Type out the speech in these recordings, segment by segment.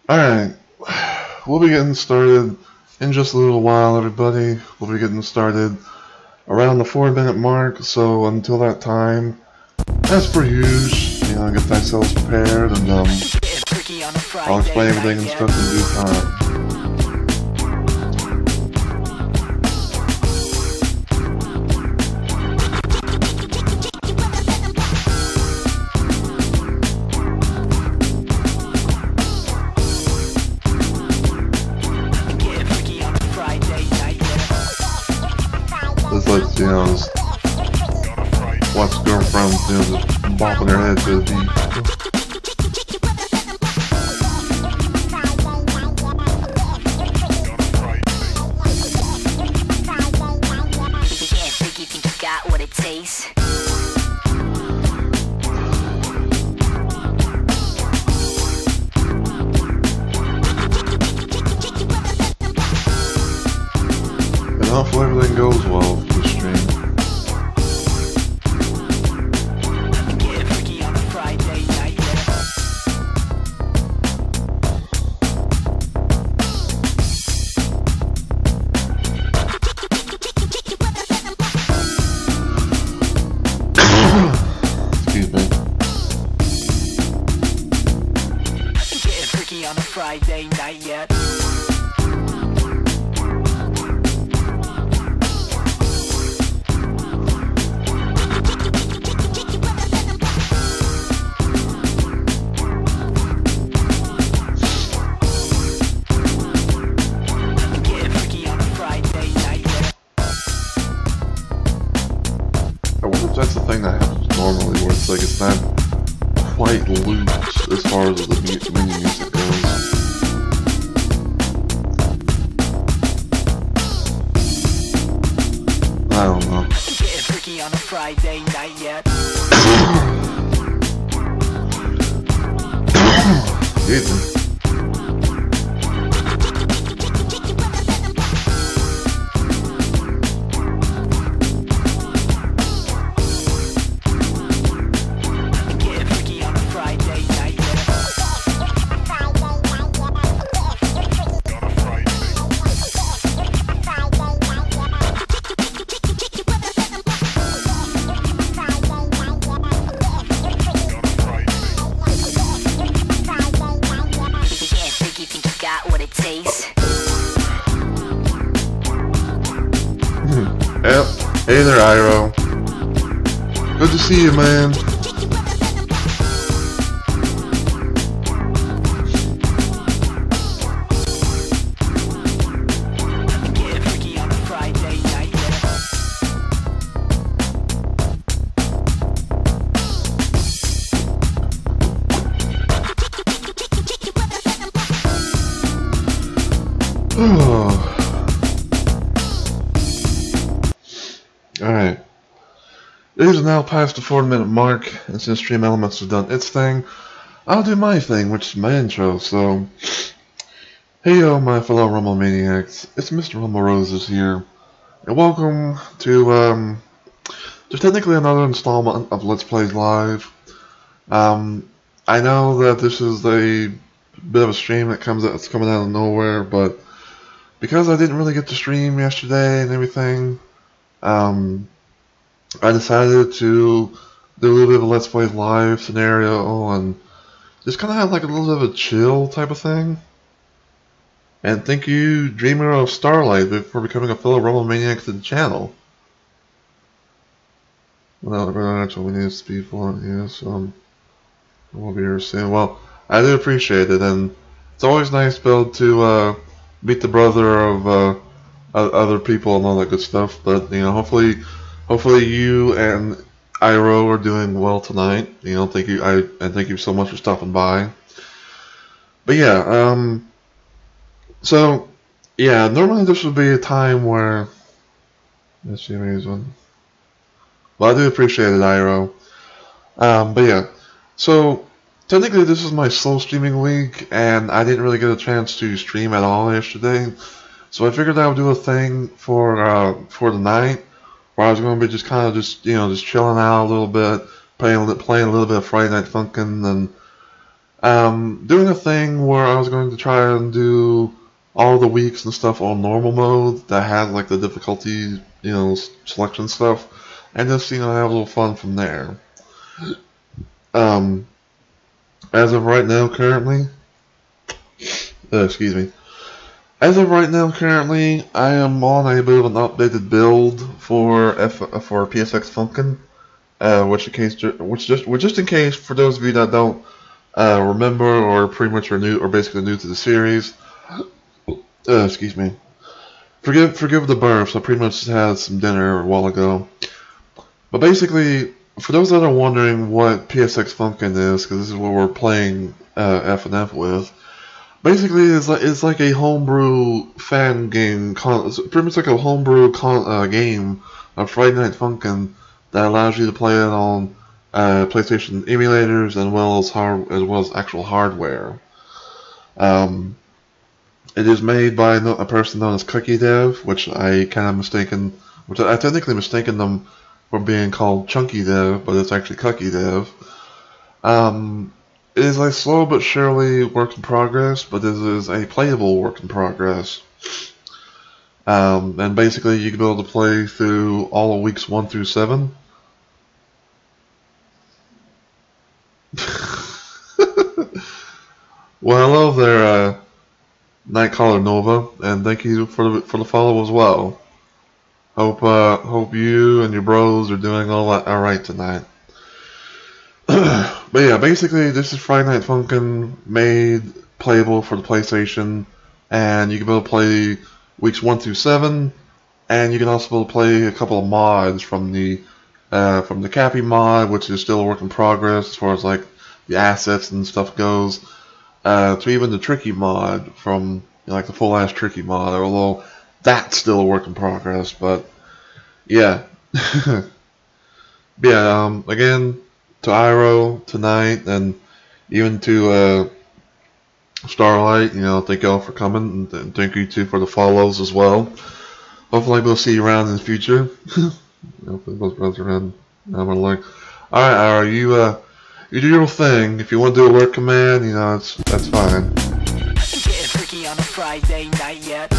Alright, we'll be getting started in just a little while, everybody. We'll be getting started around the 4-minute mark, so until that time, as per usual, get thyself prepared, and I'll explain everything and stuff in due time. Just watch girlfriends, just bopping their head to the beat. And hopefully everything goes well for the stream. Excuse me. Getting freaky on a Friday night yet. That's the thing that happens normally, where it's like it's not quite loose as far as the mini music goes. I don't know. Getting freaky on a Friday night yet. Excuse me. Yep. Hey there, Iro. Good to see you, man. Alright. It is now past the 4-minute mark, and since Stream Elements has done its thing, I'll do my thing, which is my intro, so... Hey yo, my fellow Rumble Maniacs, it's Mr. Rumble Roses here, and welcome to, just technically another installment of Let's Plays Live. I know that this is a bit of a stream that's coming out of nowhere, but because I didn't really get to stream yesterday and everything, I decided to do a little bit of a Let's Play Live scenario and just kind of have like a little bit of a chill type of thing. And thank you, Dreamer of Starlight, for becoming a fellow Rumble Maniac to the channel. Well, actually, we need speed for it, yeah, so we'll be here soon. Well, I do appreciate it, and it's always nice to be able to meet the brother of other people and all that good stuff. But hopefully you and Iro are doing well tonight. Thank you so much for stopping by. But yeah, so yeah, normally this would be a time where let's see one. Well, I do appreciate it, Iro. But yeah, so technically this is my slow streaming week, and I didn't really get a chance to stream at all yesterday. So I figured I would do a thing for the night, where I was going to be just kind of just chilling out a little bit, playing a little bit of Friday Night Funkin', and Doing a thing where I was going to try and do all the weeks and stuff on normal mode that had like the difficulty, selection stuff, and just have a little fun from there. As of right now, currently, excuse me. As of right now, currently, I am on a bit of an updated build for PSX Funkin', just in case for those of you that don't remember or pretty much are new or basically new to the series. Excuse me. Forgive the burps. I pretty much had some dinner a while ago. But basically, for those that are wondering what PSX Funkin' is, because this is what we're playing FNF with. Basically, it's like a homebrew fan game. It's pretty much like a homebrew game of Friday Night Funkin' that allows you to play it on PlayStation emulators as well as actual hardware. It is made by a person known as Cookie Dev, which I technically mistaken them for being called Chunky Dev, but it's actually Cookie Dev. It is a slow but surely work in progress, but it is a playable work in progress. And basically, you can be able to play through all of weeks 1 through 7. Well, hello there, Nightcaller Nova, and thank you for the follow as well. Hope you and your bros are doing all right tonight. But yeah, basically this is Friday Night Funkin' made playable for the PlayStation, and you can be able to play weeks 1 through 7, and you can also be able to play a couple of mods from the Cappy mod, which is still a work in progress as far as like the assets and stuff goes, to even the Tricky mod from like the full ass Tricky mod, although that's still a work in progress. But yeah. Yeah, again, to Iro tonight, and even to Starlight, thank y'all for coming, and thank you too for the follows as well. Hopefully we'll see you around in the future. Hopefully both brothers around. I'm gonna like, alright, Iro, you do your thing. If you want to do a work command, that's fine. Getting freaky on a Friday night yet?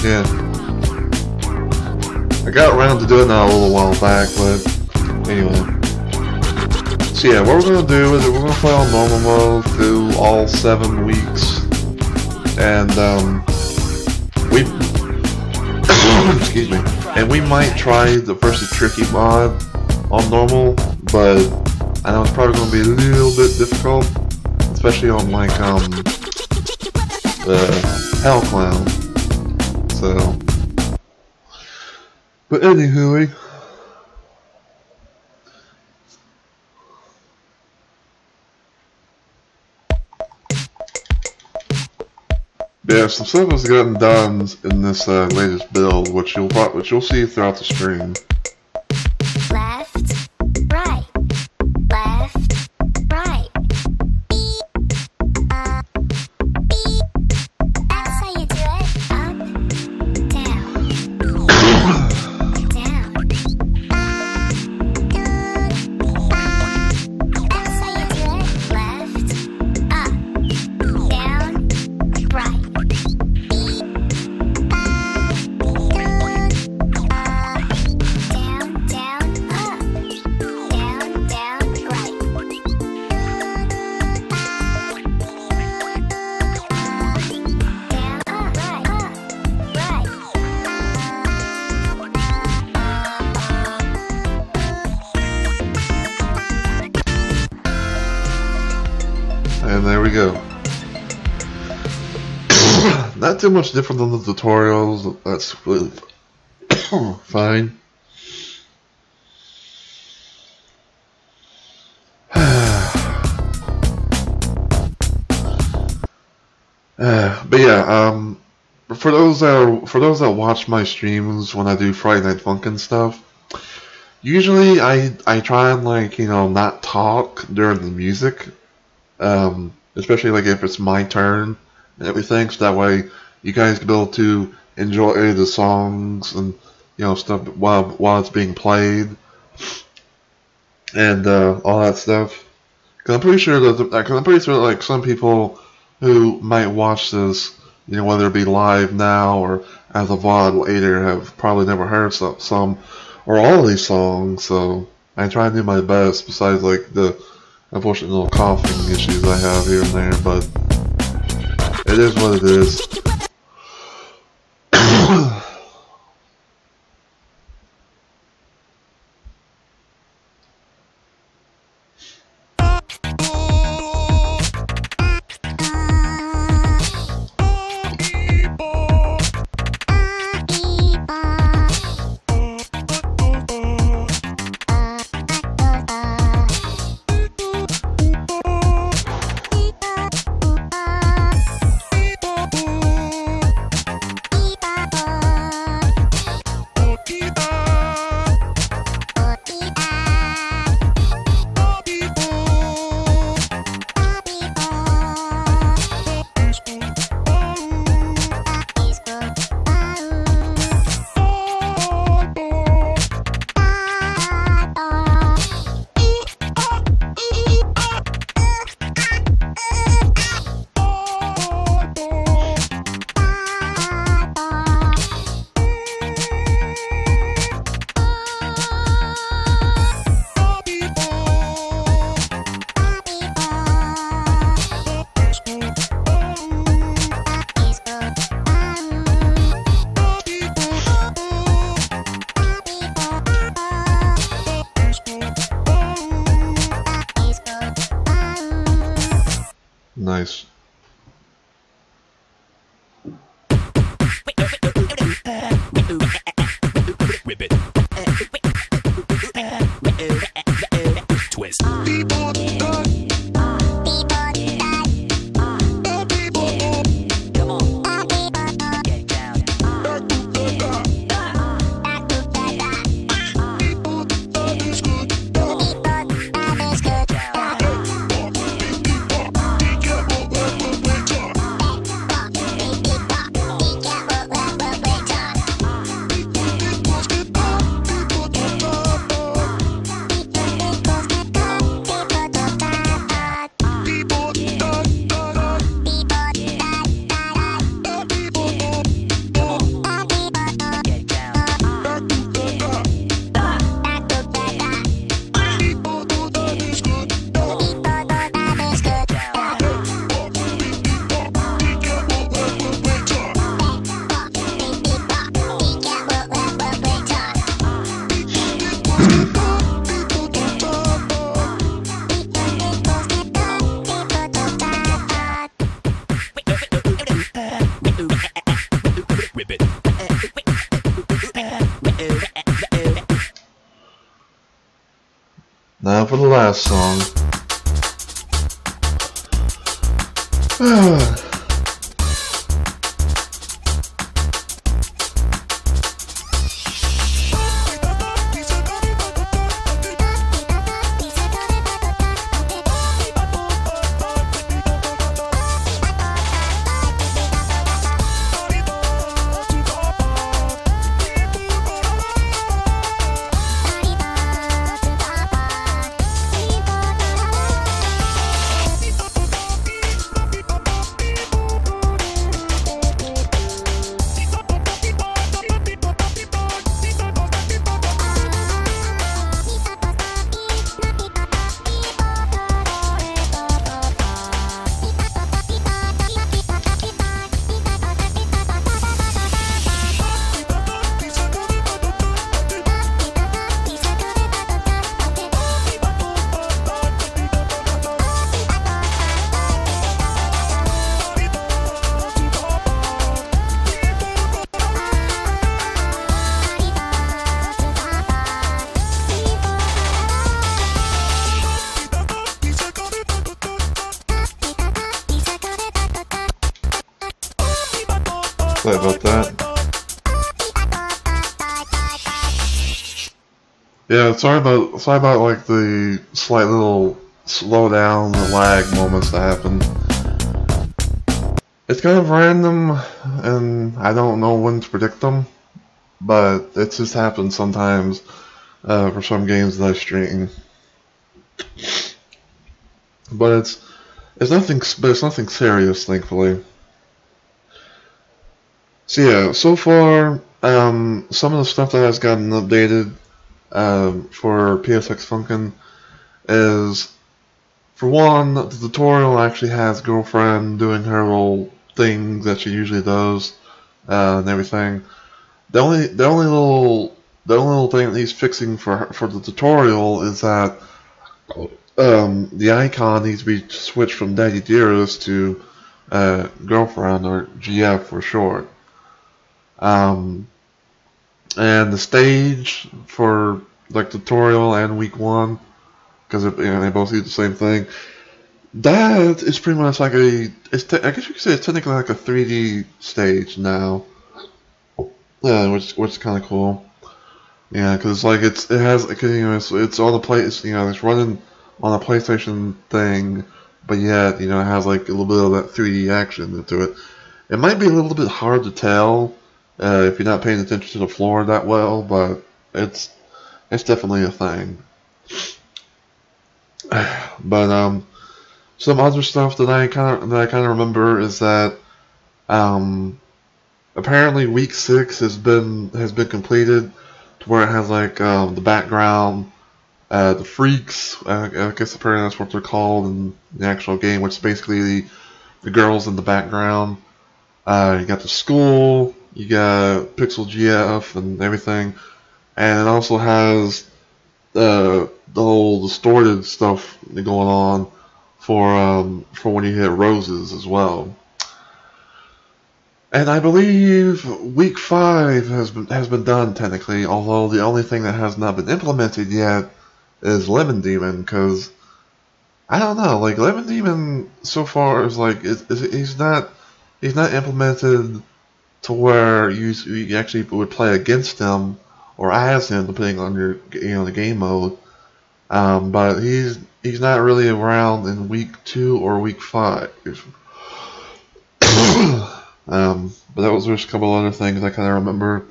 Yeah. I got around to doing that a little while back, but anyway. So yeah, what we're going to do is we're going to play on normal mode through all 7 weeks, and excuse me, and we might try the Versus Tricky mod on normal, but I know it's probably going to be a little bit difficult, especially on like Hell Clown. So, but anywho. Yeah, some stuff has gotten done in this latest build, which you'll see throughout the stream. Left, right, left, right. That's how you do it. Up, down, down. That's how you do it. Left, up, down, right. And there we go. Not too much different than the tutorials. That's really fine. But yeah, for those that watch my streams when I do Friday Night Funkin' stuff, usually I try and like not talk during the music, especially like if it's my turn and everything, so that way you guys can be able to enjoy the songs and stuff while it's being played and all that stuff. Cause I'm pretty sure that like some people who might watch this, you know, whether it be live now or as a VOD later, have probably never heard some or all of these songs. So I try to do my best. Besides like the unfortunate little coughing issues I have here and there, but it is what it is. Nice. Twist. Now for the last song. Sorry about that. Yeah, sorry about like the slight little slow down, the lag moments that happen. It's kind of random, and I don't know when to predict them, but it just happens sometimes for some games that I stream. but it's nothing serious, thankfully. So yeah, so far, some of the stuff that has gotten updated for PSX Funkin' is, for one, the tutorial actually has Girlfriend doing her little things that she usually does and everything. The only little thing that he's fixing for the tutorial is that the icon needs to be switched from Daddy Dearest to Girlfriend, or GF for short. And the stage for like tutorial and week 1, because they both do the same thing. That is pretty much like I guess you could say it's technically like a 3D stage now. Yeah, which is kind of cool. Yeah, because like it's on the place, it's running on a PlayStation thing, but yet it has like a little bit of that 3D action into it. It might be a little bit hard to tell if you're not paying attention to the floor that well, but it's definitely a thing. But some other stuff that I kind of remember is that apparently week 6 has been completed, to where it has like the background, the freaks. I guess apparently that's what they're called in the actual game, which is basically the girls in the background. You got the school, you got Pixel GF and everything, and it also has the whole distorted stuff going on for when you hit roses as well. And I believe week 5 has been done technically, although the only thing that has not been implemented yet is Lemon Demon, because I don't know, like Lemon Demon so far is like he's not implemented to where you actually would play against him or as him, depending on your the game mode. But he's not really around in week 2 or week 5. But that was just a couple other things I kind of remember.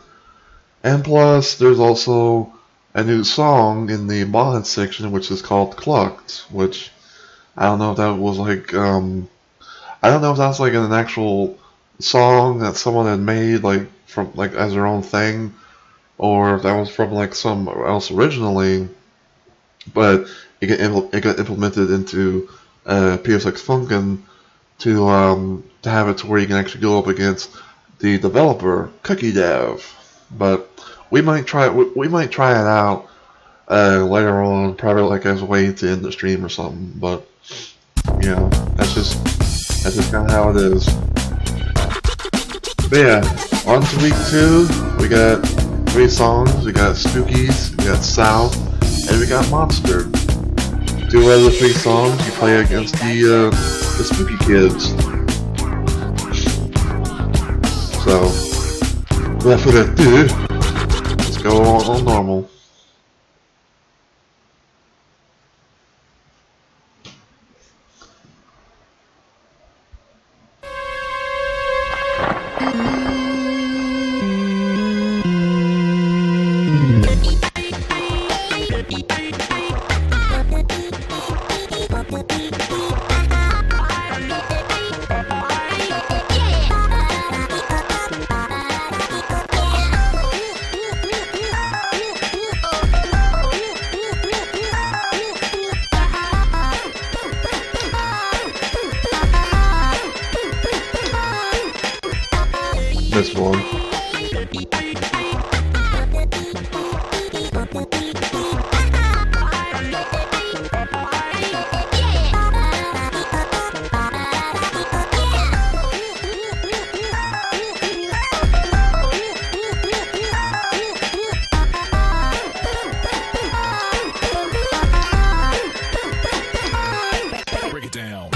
And plus, there's also a new song in the mod section, which is called Clucked, which I don't know if that was like I don't know if that's like an actual song that someone had made like from like as their own thing, or if that was from like somewhere else originally, but it got implemented into PSX Funkin' to have it to where you can actually go up against the developer Cookie Dev. But we might try it out later on, probably like as a way to end the stream or something. But that's just kind of how it is. But yeah, on to week 2. We got 3 songs. We got Spookies, we got South, and we got Monster. 2 out of the 3 songs you play against the Spooky Kids. So, without further ado, let's go on normal. This one. Break it down.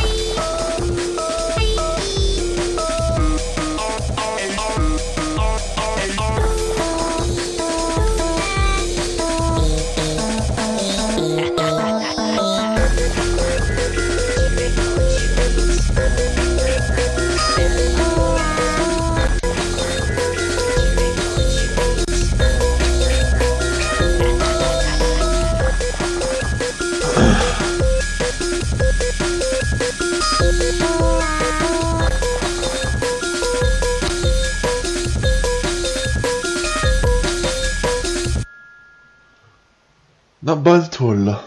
Not bad at all.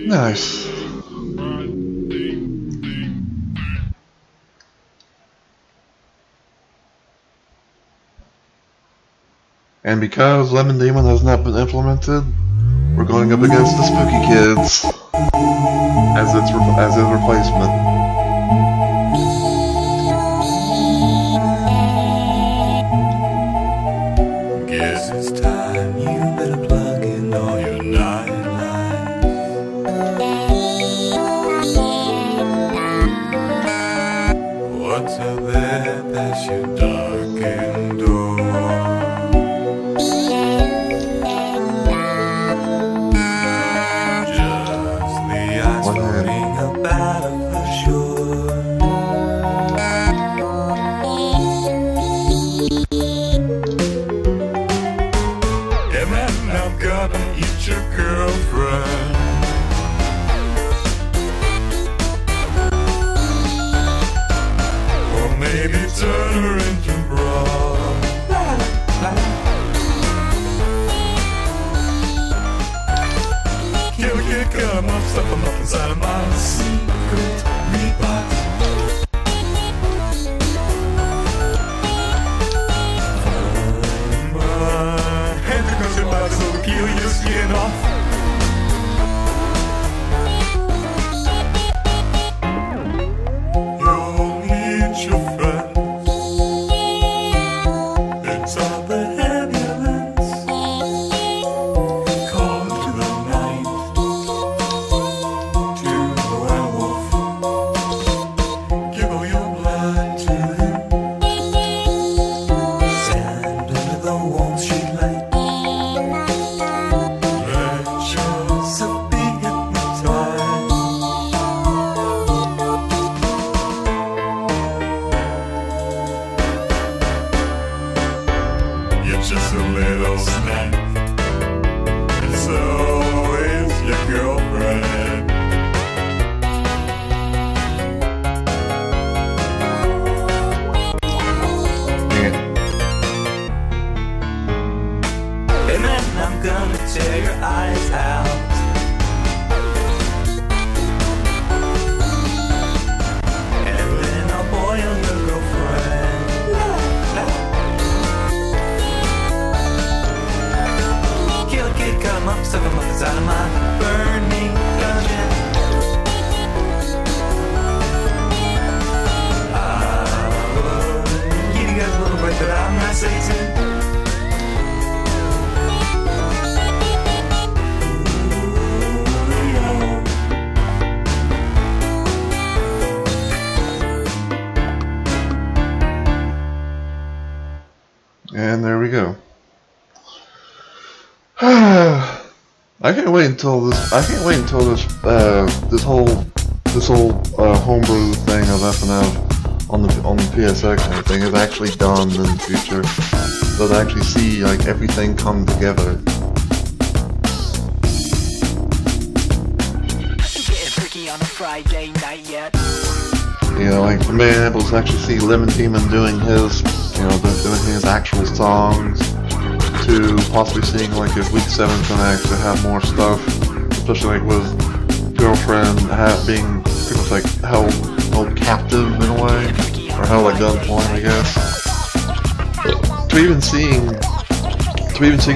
Nice. And because Lemon Demon has not been implemented, we're going up against the Spooky Kids as its replacement. Guess it's time you better plug in all your nightlights. What's out there that's your darkened door? Just the ice floating up out of the shore. Yeah, man, I'm gonna eat your girlfriend. Or maybe turn her into broad. Kill a kid, cut him up, stuff him up inside of my secret meat box. And there goes your body, so to peel your skin off. You'll need your friends. It's all the ambulance. Call to the night, to the werewolf. Give all your blood to him. Stand under the warm street light. Let yourself be hypnotized. You're just a little snack, and so is your girlfriend. And then I'm gonna tear your eyes out. And then I'll boil your girlfriend. Kill a kid, cut him up, suck him up inside of my burning dungeon. Give you guys a little break that I'm not Satan. And there we go. I can't wait until this. This whole homebrew thing of FNF on the PSX and everything is actually done in the future. So to actually see like everything come together. Getting freaky on a Friday night yet. You know, like from being able to actually see Lemon Demon doing his, you know, doing his actual songs, to possibly seeing like if Week 7's gonna actually have more stuff, especially like with Girlfriend being pretty much like held captive in a way, or held at gunpoint, I guess. To even seeing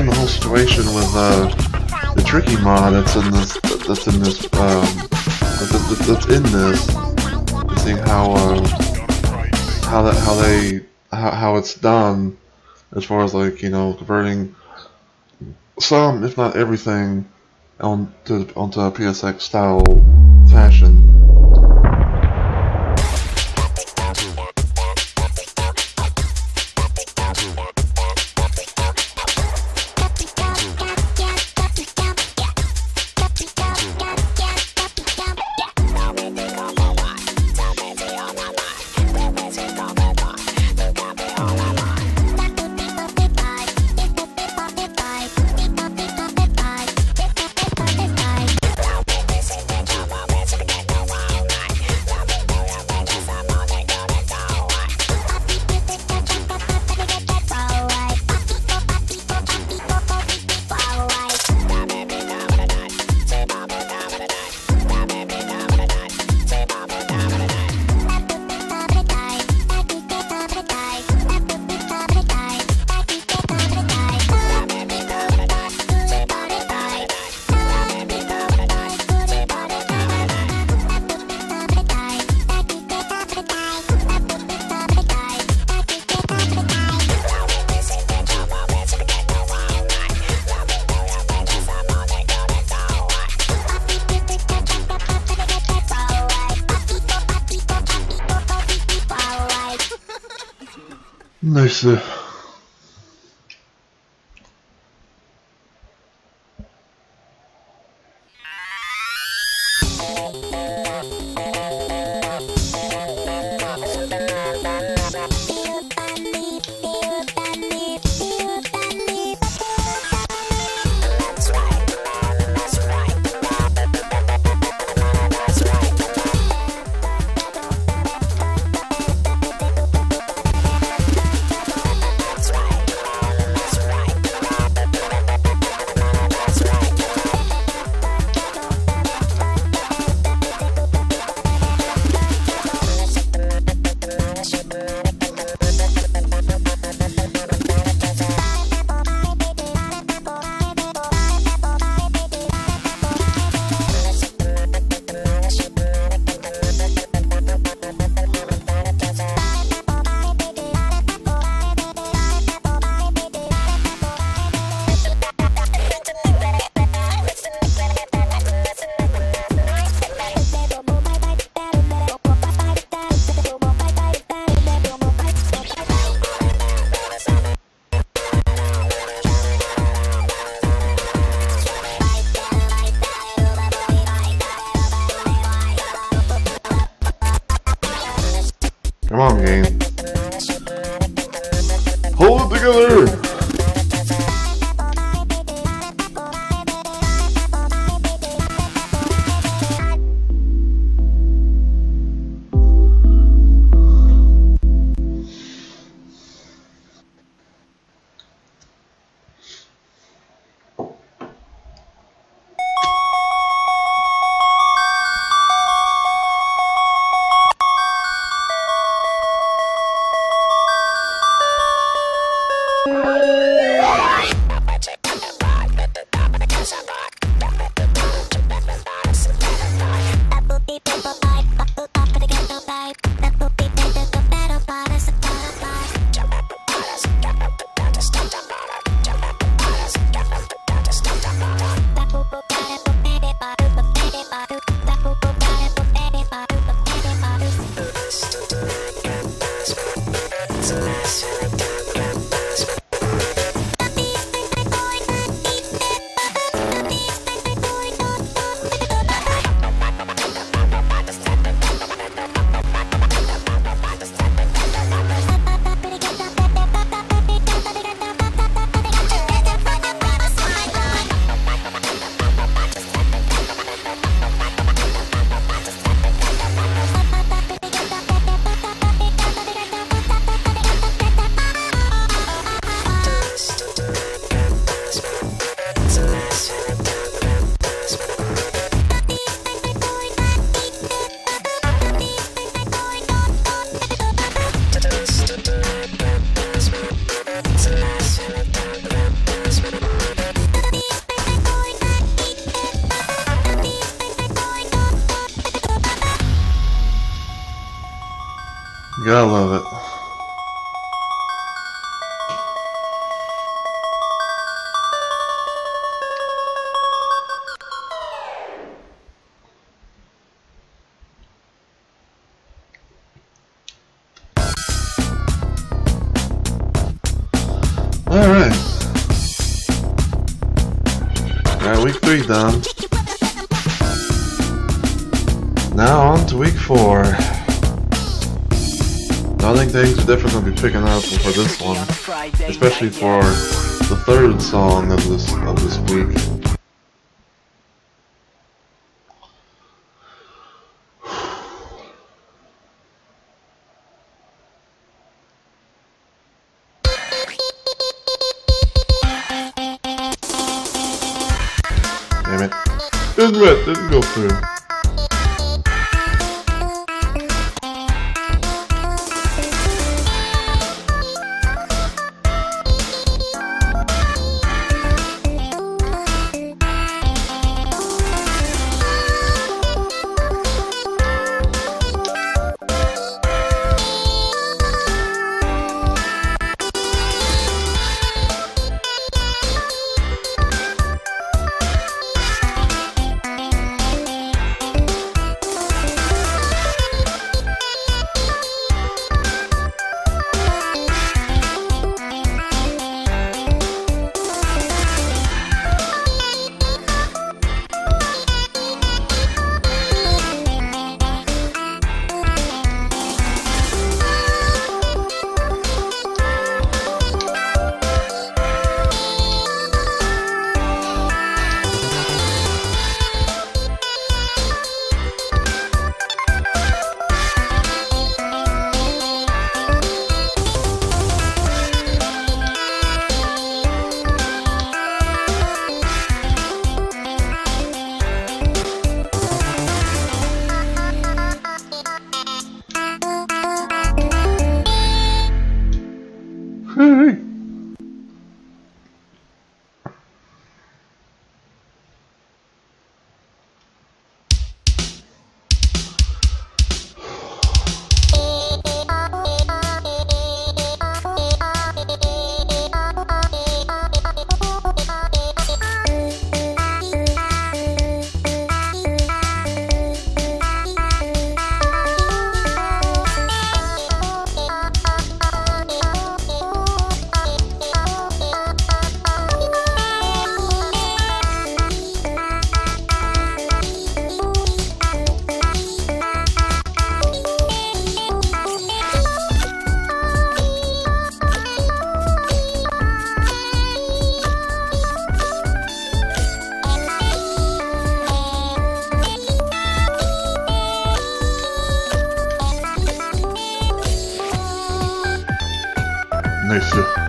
the whole situation with the Tricky mod that's in this, and seeing how it's done, as far as like, you know, converting some, if not everything, onto a PSX style fashion. Nice. Come on, game. Hold it together! Gotta love it. Alright. Alright, week 3 done. Now on to week 4. I think things are definitely going to be picking up for this one. Especially for the 3rd song of this week. Damn it. Didn't go through. Nice.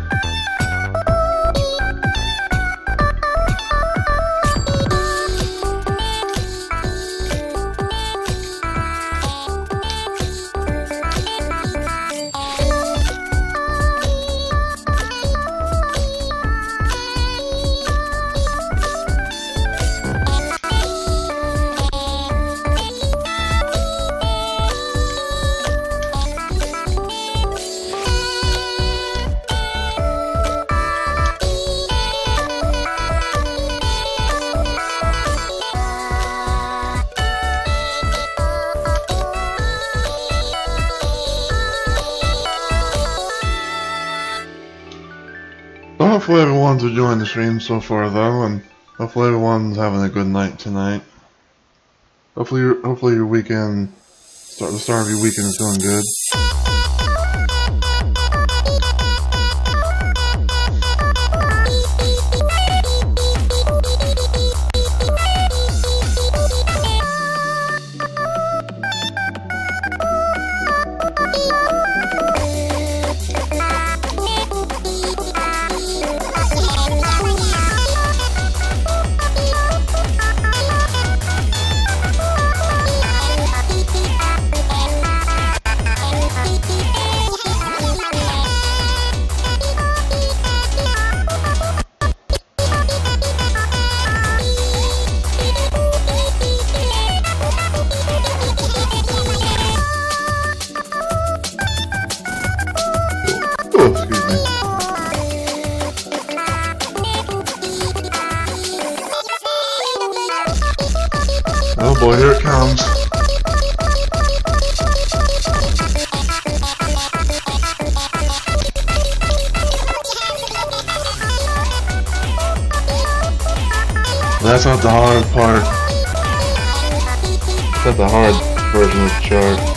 Hopefully everyone's enjoying the stream so far though, and hopefully everyone's having a good night tonight. Hopefully your weekend, the start of your weekend is going good. boy, here it comes. That's not the hard part. That's the hard version of the chart.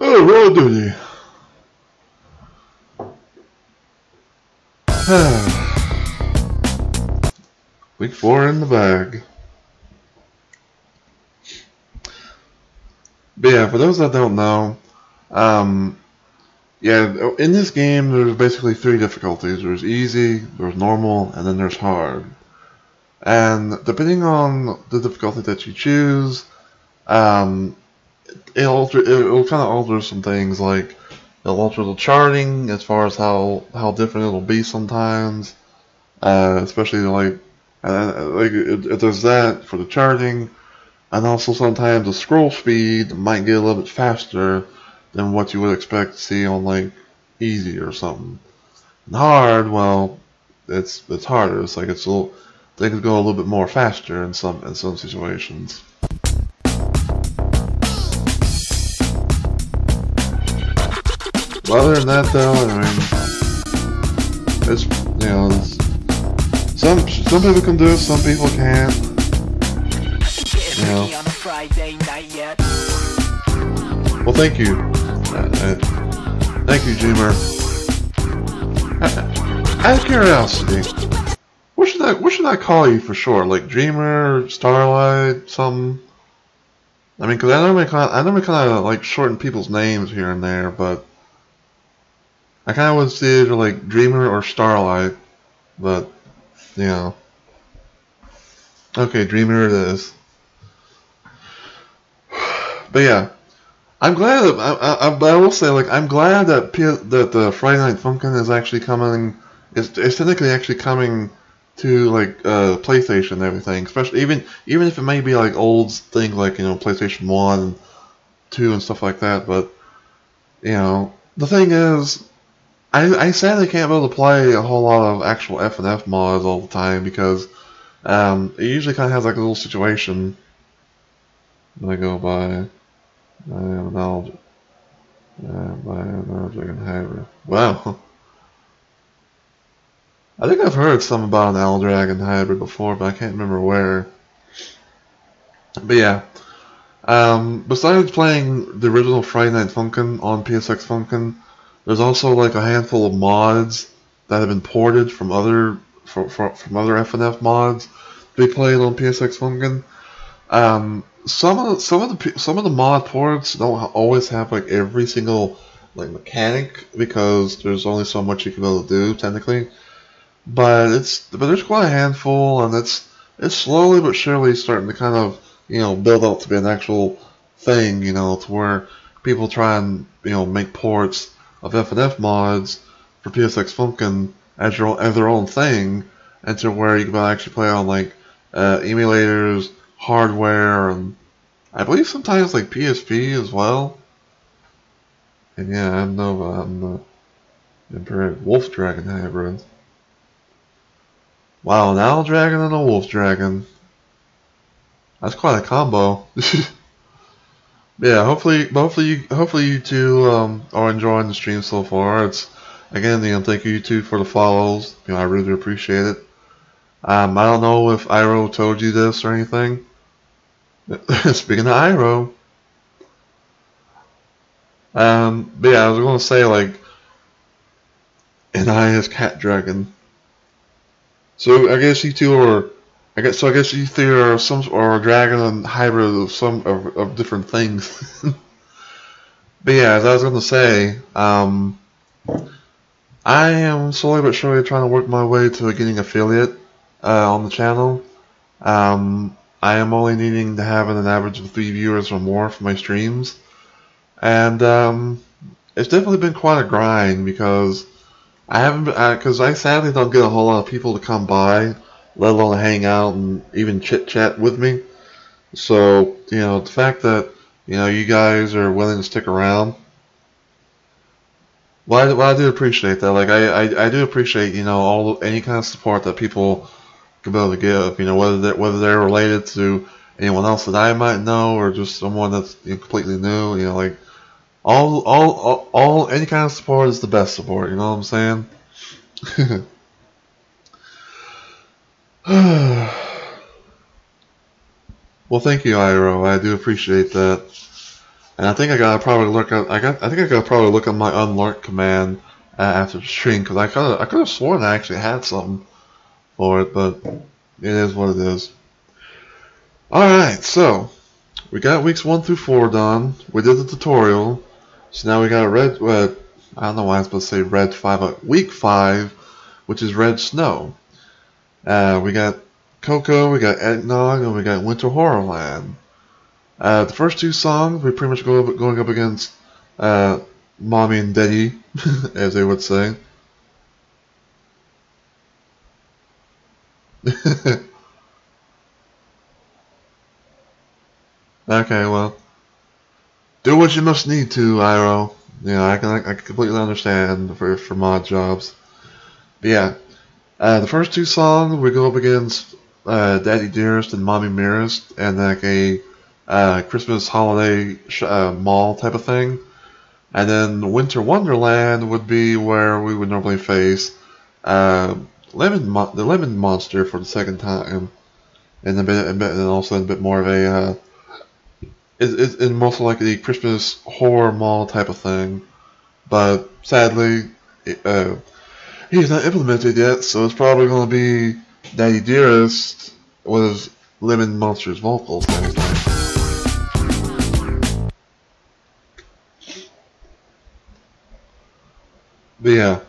Oh, roll duty. Week 4 in the bag. But yeah, for those that don't know, yeah, in this game there's basically 3 difficulties. There's easy, there's normal, and then there's hard. And depending on the difficulty that you choose, it'll kind of alter some things, like it'll alter the charting as far as how different it'll be sometimes, especially like it does that for the charting, and also sometimes the scroll speed might get a little bit faster than what you would expect to see on like easy or something. And hard, well, it's harder. It's like things go a little bit more faster in some situations. But other than that, though, I mean, it's, you know, some people can do it, some people can't. You know. Well, thank you. Thank you, Dreamer. Out of curiosity, what should I call you for short? Like Dreamer, Starlight, something? I mean, because I normally kind of like shorten people's names here and there, but I kind of would see either like Dreamer or Starlight, but you know. Okay, Dreamer it is. But yeah, I'm glad that I will say, like, I'm glad that the Friday Night Funkin' is actually coming. It's technically actually coming to like PlayStation and everything, especially even if it may be like old things like, you know, PlayStation 1, 2 and stuff like that. But you know, the thing is, I sadly can't be able to play a whole lot of actual FNF mods all the time because it usually kind of has like a little situation that I go by. Wow. I think I've heard some about an Eldragon hybrid before, but I can't remember where. But yeah, besides playing the original Friday Night Funkin' on PSX Funkin', there's also like a handful of mods that have been ported from other FNF mods to be played on PSX Funkin'. Some of the mod ports don't always have like every single like mechanic because there's only so much you can be able to do technically. But there's quite a handful, and it's slowly but surely starting to kind of, you know, build up to be an actual thing, you know, to where people try and, you know, make ports of FNF mods for PSX Funkin' as their own thing, and to where you can actually play on like emulators, hardware, and I believe sometimes like PSP as well. And yeah, I'm the Emperor Wolf Dragon hybrid. Wow, an Owl Dragon and a Wolf Dragon. That's quite a combo. Yeah, hopefully you two are enjoying the stream so far. It's again, you know, thank you two for the follows. You know, I really appreciate it. I don't know if Iro told you this or anything. Speaking of Iro, but yeah, I was gonna say, like, and I is Cat Dragon. So I guess you two are I guess you there are some or a dragon and hybrid of some of different things. But yeah, as I was gonna say, I am slowly but surely trying to work my way to getting affiliate on the channel. I am only needing to have an average of 3 viewers or more for my streams, and it's definitely been quite a grind because I sadly don't get a whole lot of people to come by, let alone hang out and even chit chat with me. So the fact that you guys are willing to stick around. Well, I do appreciate that. Like I do appreciate any kind of support that people can be able to give. Whether they're related to anyone else that I might know or just someone that's completely new. Like all any kind of support is the best support. You know what I'm saying? Well, thank you, Iro. I do appreciate that. And I think I gotta probably look at I think I gotta probably look at my unlurk command after the stream because I could have sworn I actually had something for it, but it is what it is. All right, so we got weeks 1 through 4 done. We did the tutorial, so now we got red. I don't know why I was supposed to say red 5. Week 5, which is Red Snow. We got Coco, we got Eggnog, and we got Winter Horrorland. The first 2 songs, we pretty much going up against Mommy and Daddy, as they would say. Okay, well, do what you must need to, Iro. I can completely understand for mod jobs. But yeah, the first 2 songs we go up against Daddy Dearest and Mommy Nearest, and like a Christmas holiday mall type of thing. And then Winter Wonderland would be where we would normally face the Lemon Monster for the second time, and also a bit more of a it's mostly like the Christmas horror mall type of thing. But sadly, he's not implemented yet, so it's probably going to be Daddy Dearest with Lemon Monster's vocals kind of thing. But yeah.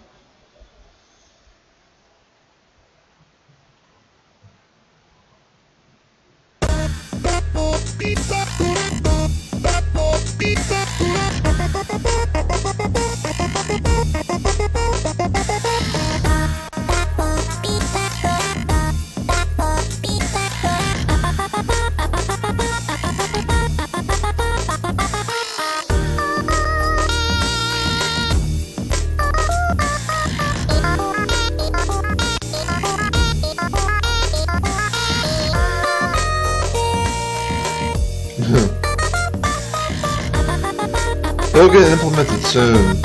It'll get implemented soon,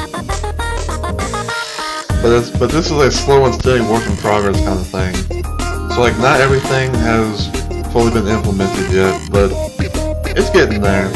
but this is a slow and steady work in progress kind of thing. So like not everything has fully been implemented yet, but it's getting there.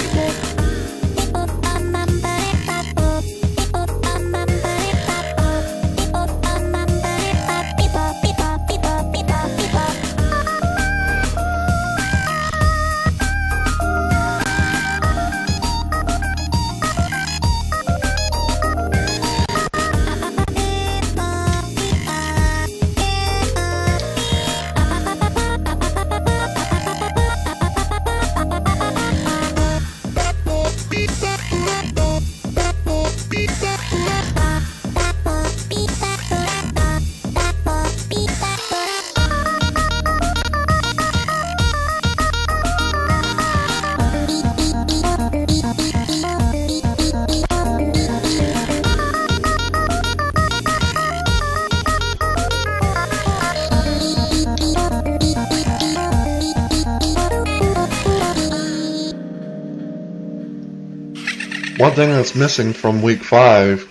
One thing that's missing from week 5,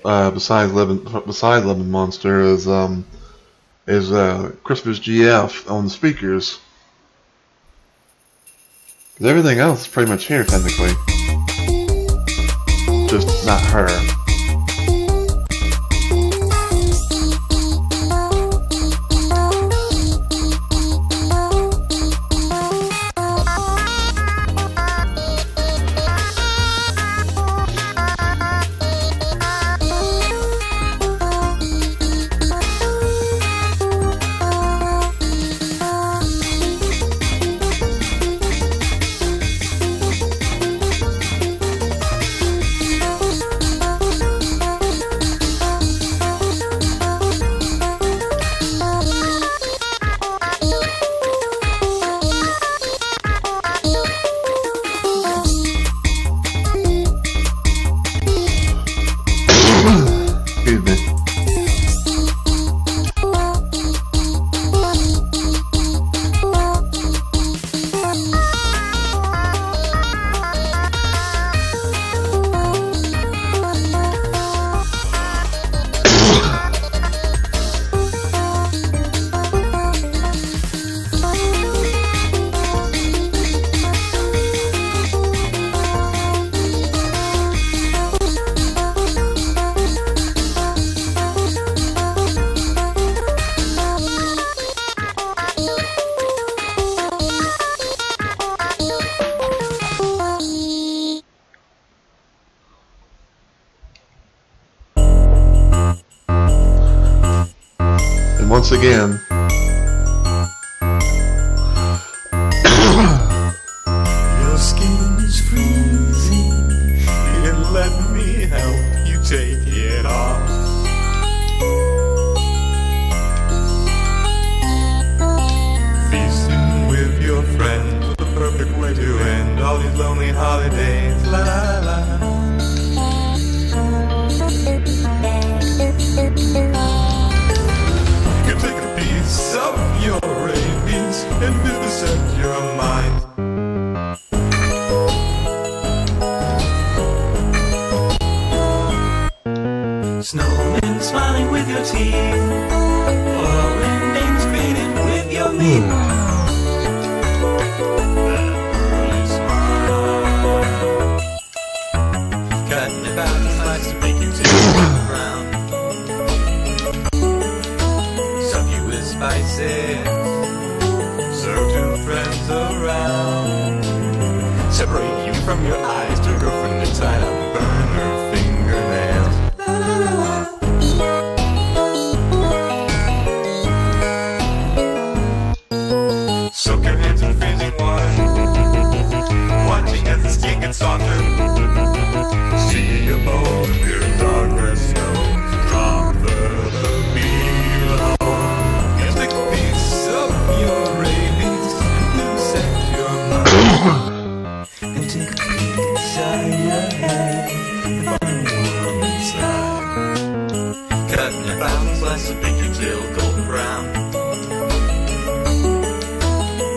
besides Lemon Monster, is Christmas GF on the speakers. 'Cause everything else is pretty much here technically, just not her. once again, Your skin is freezing, and let me help you take it off. Feasting with your friends, the perfect way to end all these lonely holidays. La la la. You can take a piece of your rabies and vivisect your mind. Snowmen smiling with your teeth, foreign names created with your meat. That early smile, cutting about a slice to make you taste the ground. Stuff you with spices, serve two friends around. Separate you from your eyes to girlfriend inside out, burn her fingernails. Soak your hands in freezing water, watching as the skin gets softer. See your bones appear in darker snow, drop further below. And take a piece of your rabies and dissect your mind. And take a piece of your head and find the world inside. Cutting your bounds, slice of pinky till golden brown.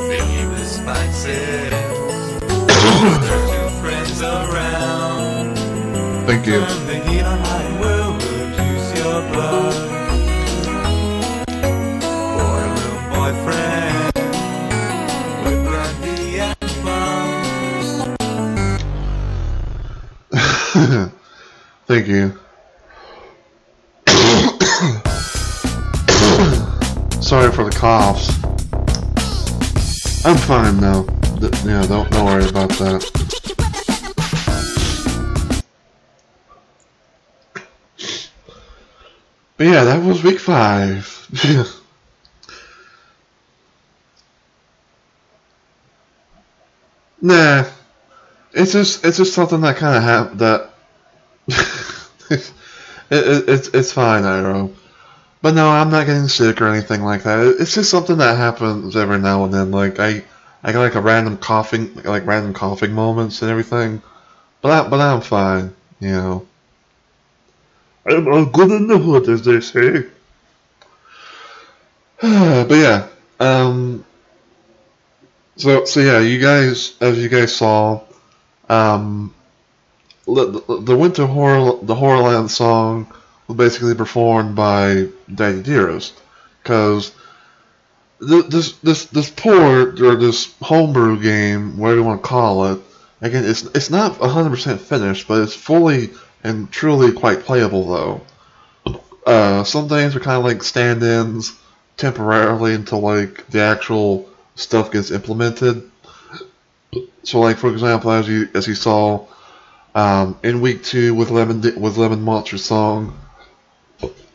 Fill you with spices. Turn two friends around. thank you. Turn the heat on high, will reduce your blood. For a little boyfriend with brandy and fun. Thank you. Sorry for the coughs. I'm fine now. Yeah, don't worry about that. But yeah, that was week 5. Nah, it's just something that kind of happened. That it's fine, Iroh. But no, I'm not getting sick or anything like that. It's just something that happens every now and then. Like I got like a random coughing moments and everything. But I'm fine, you know. I'm good in the hood, as they say. But yeah, so yeah, you guys, as you guys saw, the Horrorland song was basically performed by Daddy Dearest, because this port or this homebrew game, whatever you want to call it, again, it's not 100% finished, but it's fully and truly quite playable though. Some things are kind of like stand-ins temporarily until like the actual stuff gets implemented. So like for example, as you saw in week 2 with Lemon Monster song,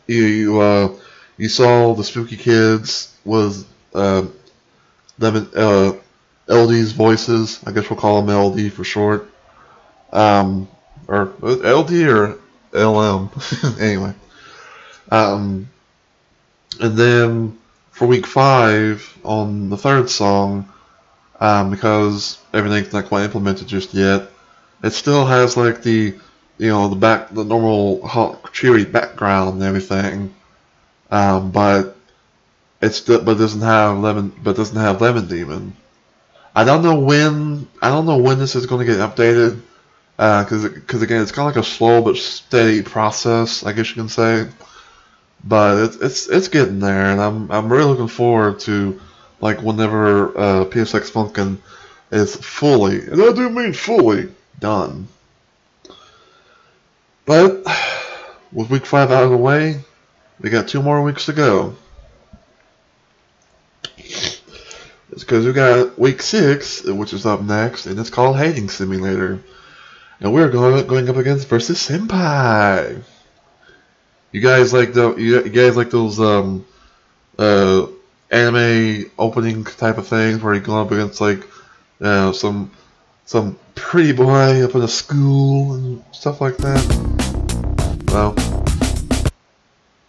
you saw the Spooky Kids with LD's voices. I guess we'll call them LD for short. Or LD or LM. Anyway. And then for week 5 on the 3rd song, because everything's not quite implemented just yet, it still has like the normal hot, cheery background and everything, but doesn't have Lemon Demon. I don't know when this is going to get updated, because again, it's kind of like a slow but steady process, I guess you can say. But it's getting there, and I'm really looking forward to like whenever PSX Funkin' is fully, and I do mean fully, done. But with week 5 out of the way, we got 2 more weeks to go. It's because we got week 6, which is up next, and it's called Hating Simulator, and we're going up against versus Senpai. You guys like those anime opening type of things where you go up against like some pretty boy up in a school and stuff like that. Well,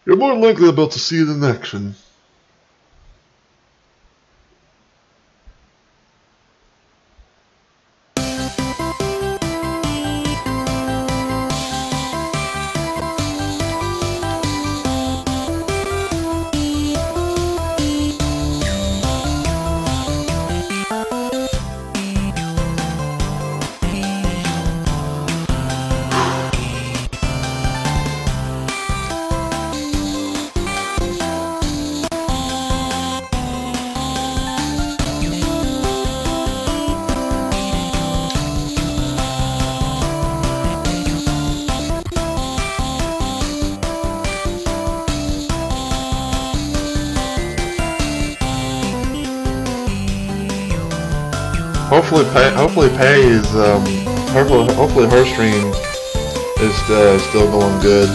you're more than likely about to see it in action. Hopefully her stream is still going good.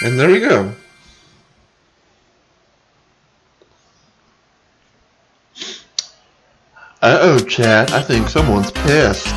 And there you go. Uh-oh, chat. I think someone's pissed.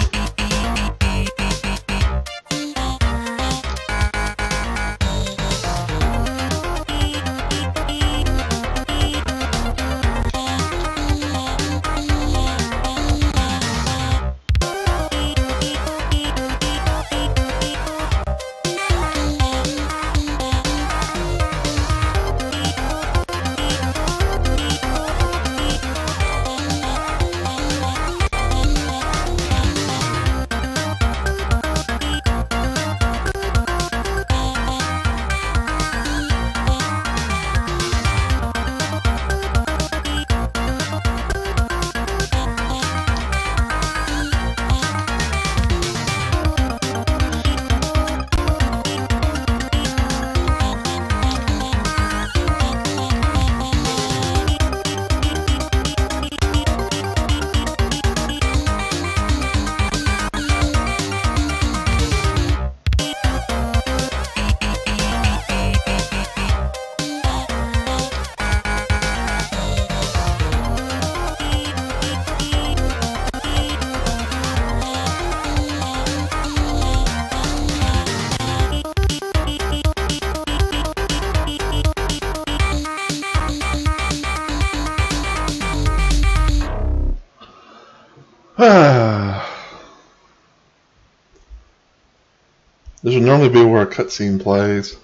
This would normally be where a cutscene plays.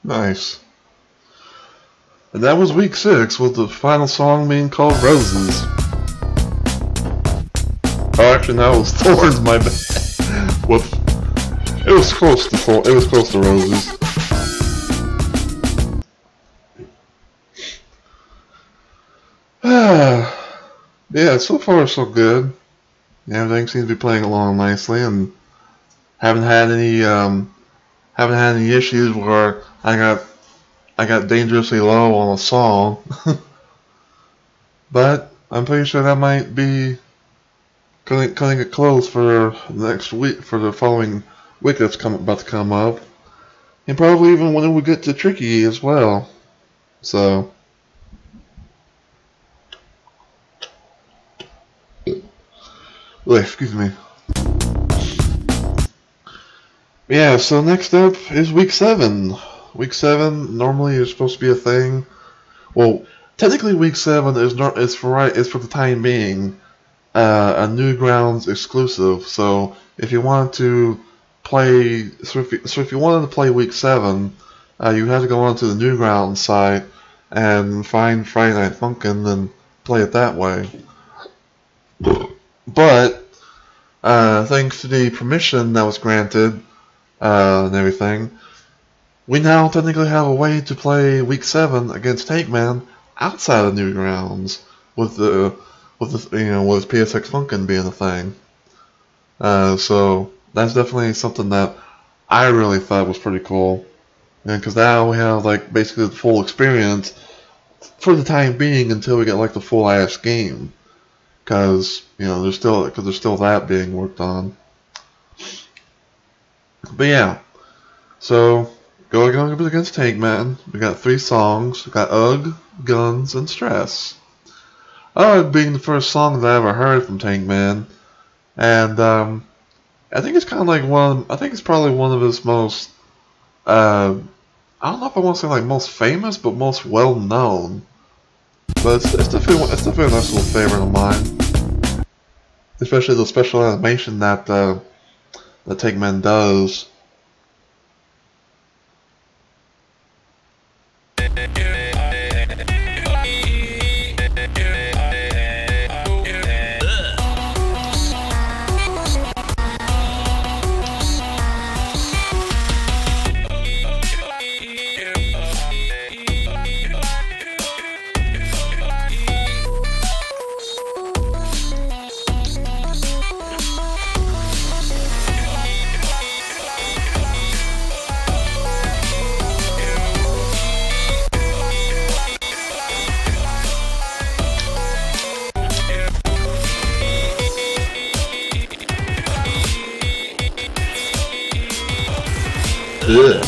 Nice. And that was week 6, with the final song being called Roses. Oh, actually, that was Thorns, my bad. It was close to Roses. Yeah, so far so good. Yeah, everything seems to be playing along nicely, and haven't had any issues where I got dangerously low on a song. But I'm pretty sure that might be cutting it close for next week, for the following week that's about to come up, and probably even when we get to Tricky as well. So. Excuse me. Yeah, so next up is week 7. Week 7 normally is supposed to be a thing. Well, technically week 7 is for the time being a Newgrounds exclusive. So if you wanted to play, if you wanted to play week 7, you had to go onto the Newgrounds site and find Friday Night Funkin' and play it that way. But thanks to the permission that was granted and everything, we now technically have a way to play week 7 against Tankman outside of Newgrounds with PSX Funkin' being a thing. So that's definitely something that I really thought was pretty cool, and because now we have like basically the full experience for the time being until we get like the full ass game. Because there's still that being worked on. But yeah, so going up against Tankman, we got 3 songs. We got Ugh, Guns, and Stress. Ugh being the first song that I ever heard from Tankman, and I think it's kind of like I think it's probably one of his most I don't know if I want to say like most famous, but most well known. But it's definitely a nice little favorite of mine. Especially the special animation that Tankman does. Ugh.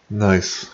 Nice.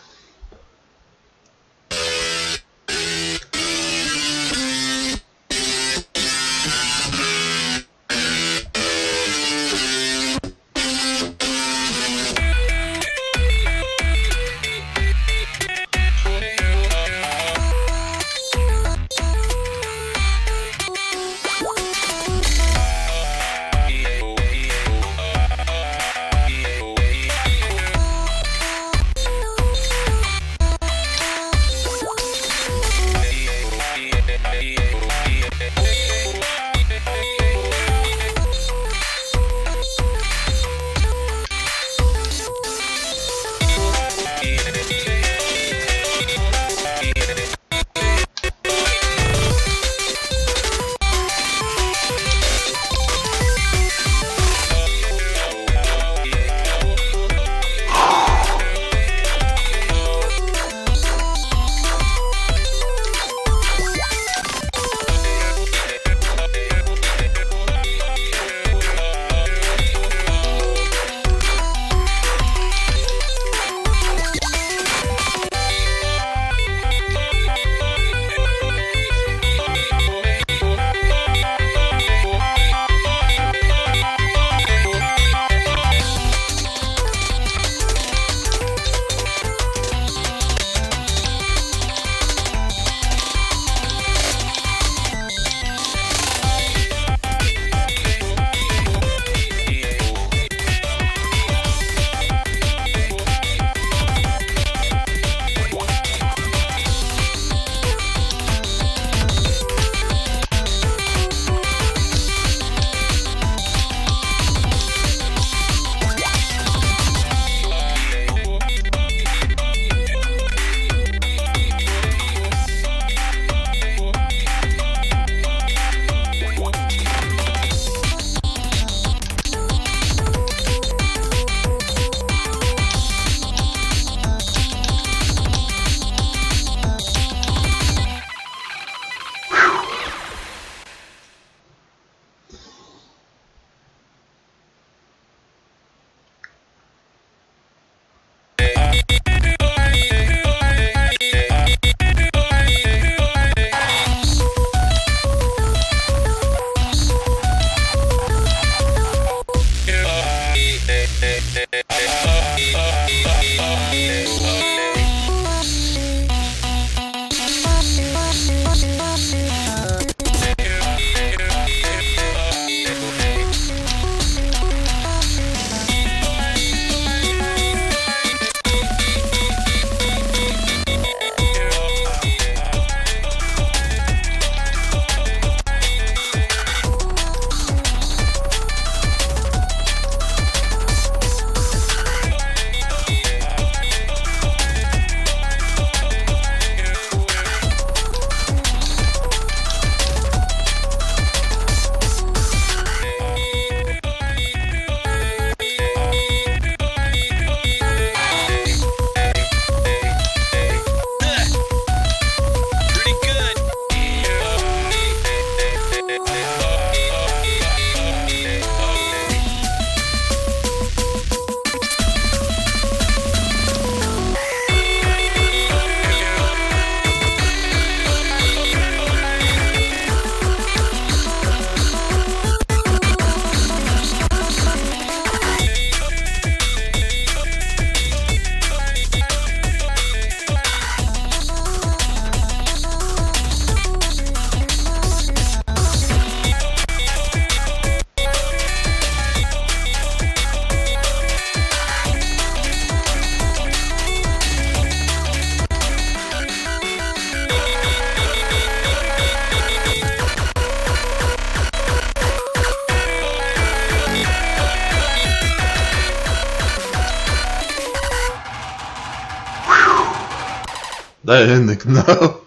That ending, no.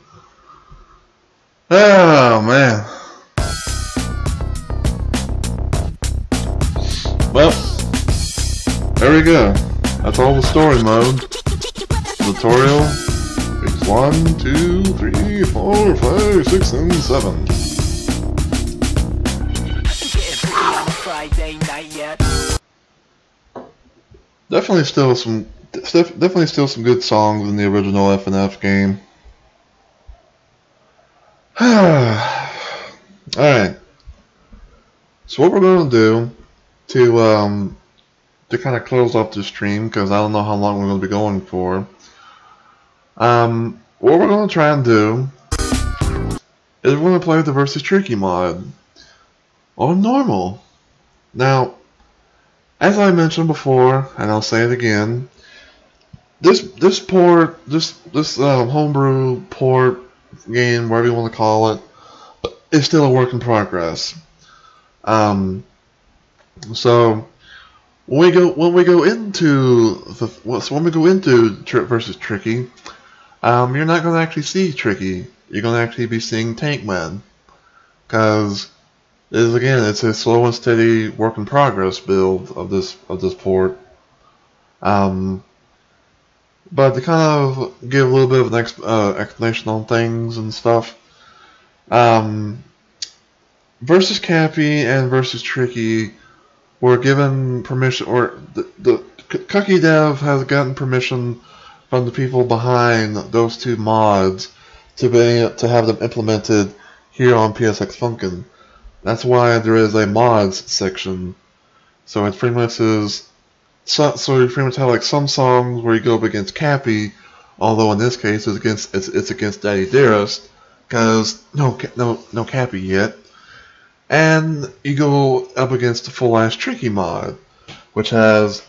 Oh man. Well, there we go. That's all the story mode. Tutorial. It's 1, 2, 3, 4, 5, 6, and 7. Getting freaky on a Friday night yet. Definitely still some good songs in the original FNF game. Alright. So what we're gonna do to kind of close off the stream, because I don't know how long we're gonna be going for. What we're gonna try and do is we're gonna play the Versus Tricky mod on normal. Now, as I mentioned before, and I'll say it again, this homebrew port game, whatever you want to call it, is still a work in progress. So when we go into Versus Tricky, you're not going to actually see Tricky. You're going to actually be seeing Tankman, because it's a slow and steady work in progress build of this port. But to kind of give a little bit of an explanation on things and stuff, Versus Cappy and Versus Tricky were given permission, or the Cucky Dev has gotten permission from the people behind those two mods to have them implemented here on PSX Funkin'. That's why there is a mods section. So it pretty much is. So you pretty much have like some songs where you go up against Cappy, although in this case it's against Daddy Dearest, because no Cappy yet. And you go up against the full ass Tricky mod, which has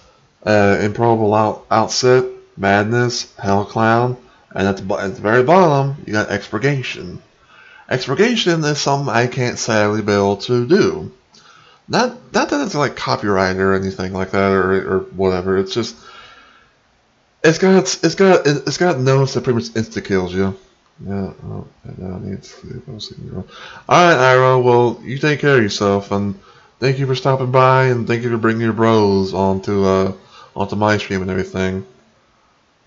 Improbable Outset, Madness, Hell Clown, and at the very bottom you got Expurgation. Expurgation is something I can't sadly be able to do. Not that it's like copyright or anything like that or whatever. It's just it's got notes that pretty much insta kills you. Yeah. Oh, I need sleep. Alright, Iro. Well, you take care of yourself, and thank you for stopping by, and thank you for bringing your bros onto my stream and everything.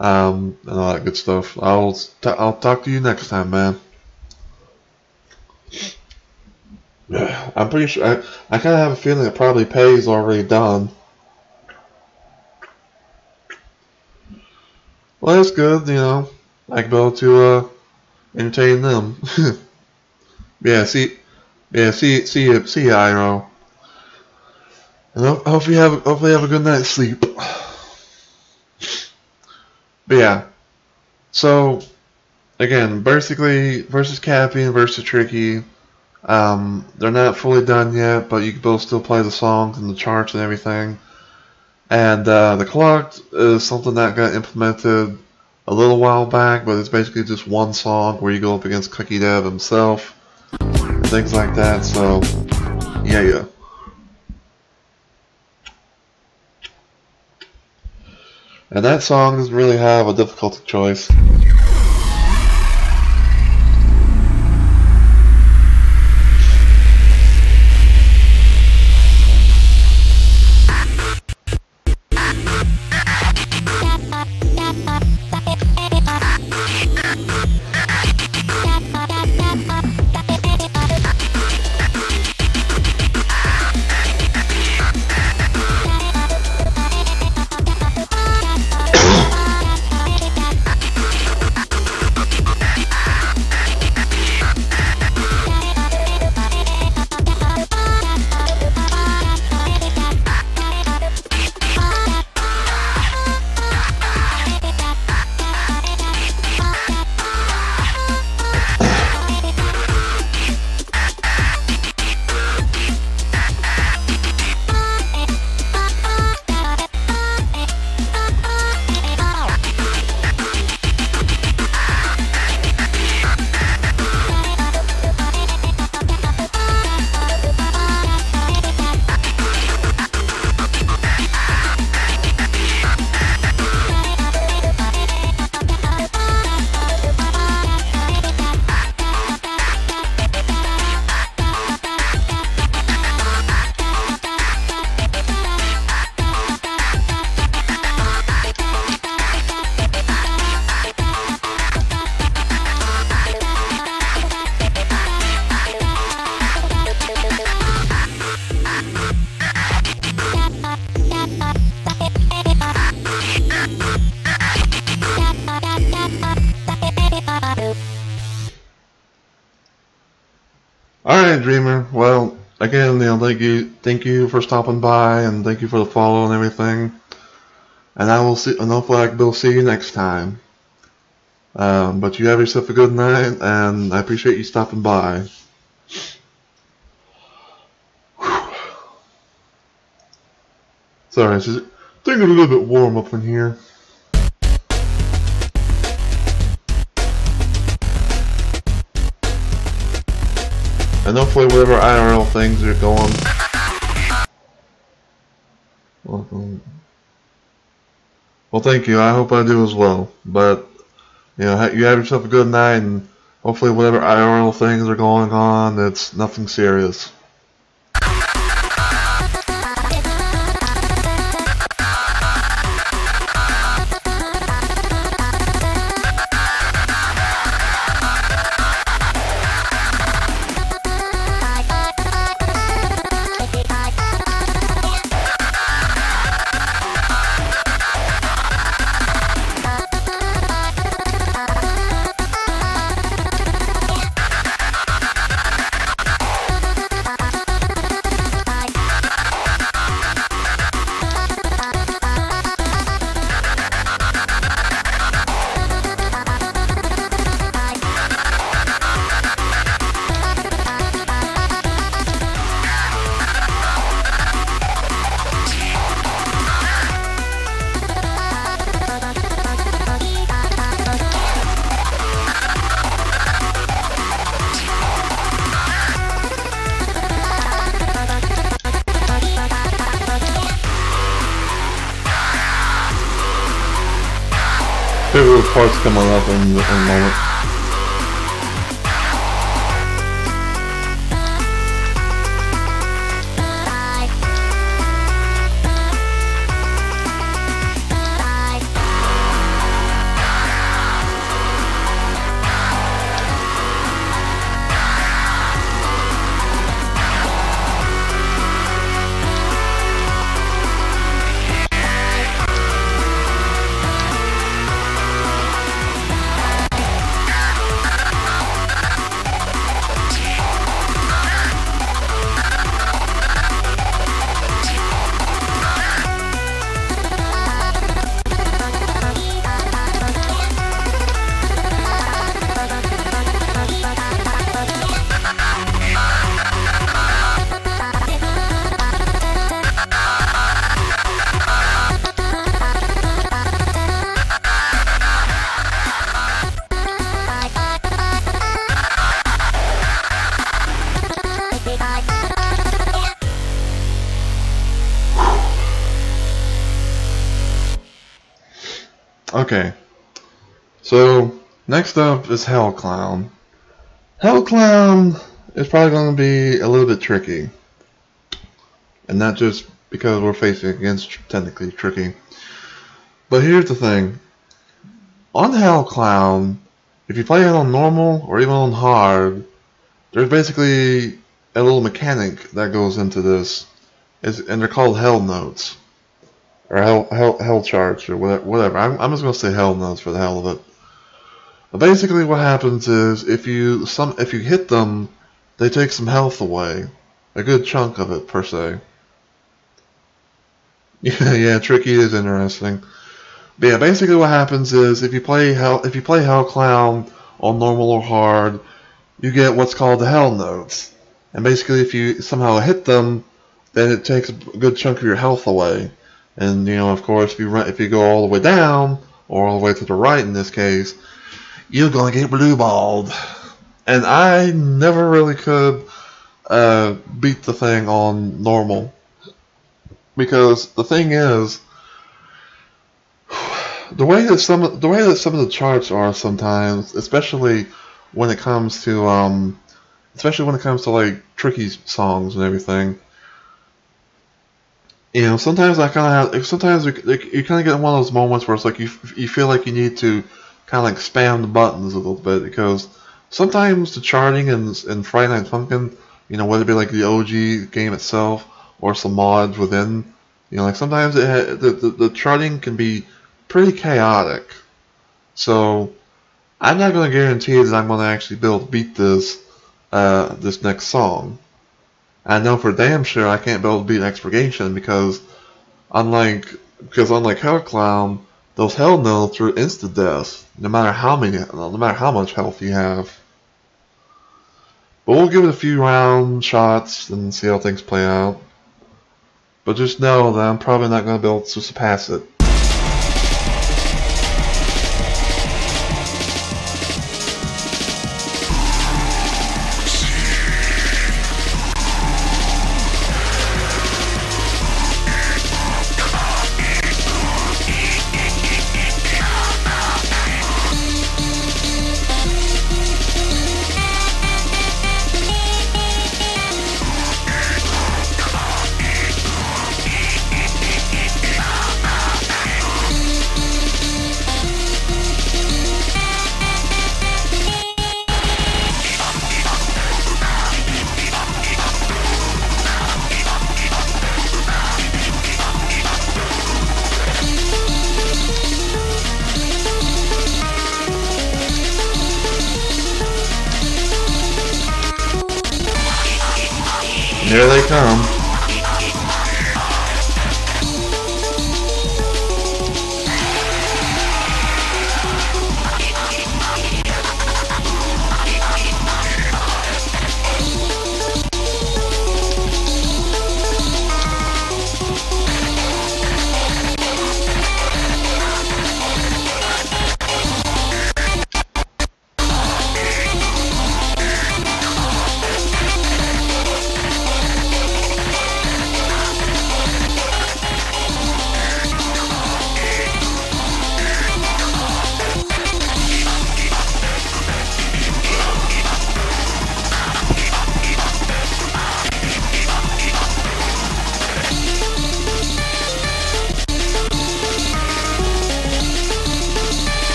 And all that good stuff. I'll talk to you next time, man. I'm pretty sure I kind of have a feeling that probably Pay's already done. Well, that's good, you know. I can be able to entertain them. See you, Iro. And hopefully have a good night's sleep. But yeah. So again, basically Versus Cappy and Versus Tricky. They're not fully done yet, but you can both still play the songs and the charts and everything. And the Collect is something that got implemented a little while back, but it's basically just one song where you go up against Cookie Dev himself and things like that. So yeah. And that song doesn't really have a difficulty choice. Alright, Dreamer. Well, again, thank you for stopping by, and thank you for the follow and everything. And hopefully we'll see you next time. But you have yourself a good night, and I appreciate you stopping by. Whew. Sorry, it's just getting a little bit warm up in here. And hopefully whatever IRL things are going. Well, thank you. I hope I do as well. But, you know, you have yourself a good night, and hopefully whatever IRL things are going on, it's nothing serious. Favorite parts coming up in a moment. Okay, so next up is Hell Clown. Hell Clown is probably going to be a little bit tricky, and not just because we're facing against technically tricky. But here's the thing: on Hell Clown, if you play it on normal or even on hard, there's basically a little mechanic that goes into this, and they're called Hell Notes. Or hell charts, or whatever. I'm just gonna say hell notes for the hell of it. But basically, what happens is if you hit them, they take some health away, a good chunk of it per se. Yeah, tricky is interesting. But yeah, basically what happens is if you play Hell Clown on normal or hard, you get what's called the hell notes. And basically, if you somehow hit them, then it takes a good chunk of your health away. And you know, of course, if you go all the way down, or all the way to the right in this case, you're gonna get blue balled. And I never really could beat the thing on normal, because the thing is, the way that some of the charts are sometimes, especially when it comes to like tricky songs and everything. You know, sometimes you kind of get one of those moments where it's like you feel like you need to kind of like spam the buttons a little bit, because sometimes the charting in Friday Night Funkin', you know, whether it be like the OG game itself or some mods within, you know, like sometimes the charting can be pretty chaotic. So I'm not going to guarantee that I'm going to actually be able to beat this this next song. I know for damn sure I can't be able to beat Expurgation because unlike Hell Clown, those Hell Notes are instant death, no matter how much health you have. But we'll give it a few round shots and see how things play out. But just know that I'm probably not going to be able to surpass it. Here they come.